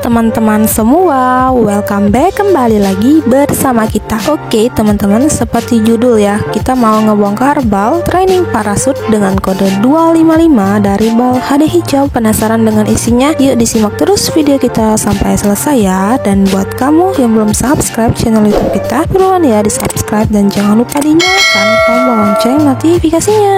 teman-teman semua, welcome back kembali lagi bersama kita. Oke teman-teman, seperti judul ya, kita mau ngebongkar bal training parasut dengan kode 255 dari bal HD hijau. Penasaran dengan isinya? Yuk disimak terus video kita sampai selesai ya. Dan buat kamu yang belum subscribe channel YouTube kita, buruan ya di subscribe dan jangan lupa dinyalakan tombol lonceng notifikasinya.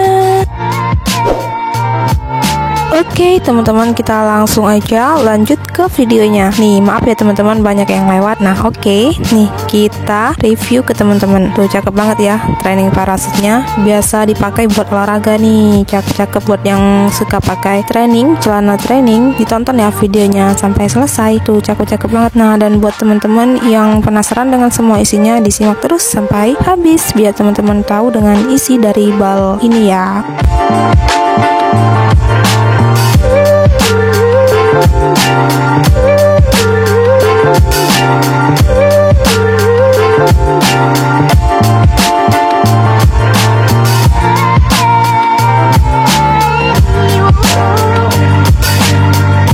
Oke teman-teman, kita langsung aja lanjut ke videonya. Nih maaf ya teman-teman, banyak yang lewat. Nah oke, nih kita review ke teman-teman. Tuh cakep banget ya training parasutnya. Biasa dipakai buat olahraga nih, cakep buat yang suka pakai training, celana training. Ditonton ya videonya sampai selesai. Tuh cakep banget. Nah dan buat teman-teman yang penasaran dengan semua isinya, disimak terus sampai habis biar teman-teman tahu dengan isi dari bal ini ya.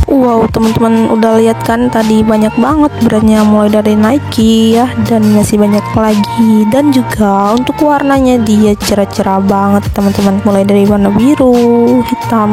Wow teman-teman, udah lihat kan tadi banyak banget brandnya, mulai dari Nike ya, dan masih banyak lagi. Dan juga untuk warnanya dia cerah-cerah banget teman-teman, mulai dari warna biru, hitam,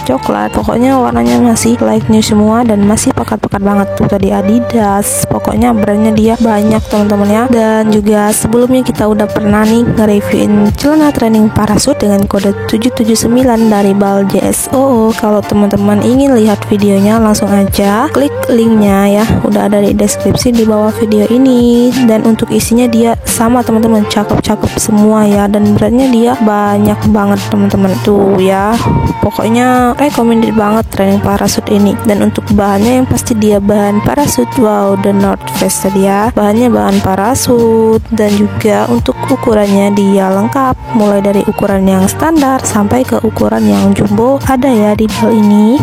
coklat, pokoknya warnanya masih light new semua dan masih pekat-pekat banget. Tuh tadi Adidas, pokoknya brandnya dia banyak teman-teman ya. Dan juga sebelumnya kita udah pernah nih nge-reviewin celana training parasut dengan kode 779 dari bal JSOO. Kalau teman-teman ingin lihat videonya, langsung aja klik linknya ya, udah ada di deskripsi di bawah video ini. Dan untuk isinya dia sama teman-teman, cakep semua ya, dan brandnya dia banyak banget teman-teman. Tuh ya, pokoknya recommended banget training parasut ini. Dan untuk bahannya yang pasti dia bahan parasut. Wow, the North Face tadi ya, bahannya bahan parasut. Dan juga untuk ukurannya dia lengkap, mulai dari ukuran yang standar sampai ke ukuran yang jumbo ada ya di bal ini.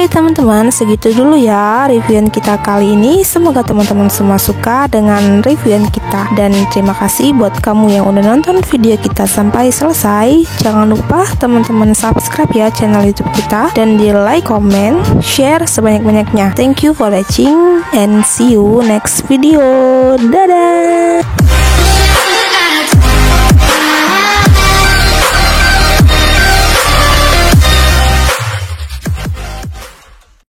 Teman-teman, segitu dulu ya reviewan kita kali ini. Semoga teman-teman semua suka dengan reviewan kita. Dan terima kasih buat kamu yang udah nonton video kita sampai selesai. Jangan lupa teman-teman subscribe ya channel YouTube kita, dan di like, comment, share sebanyak-banyaknya. Thank you for watching and see you next video. Dadah.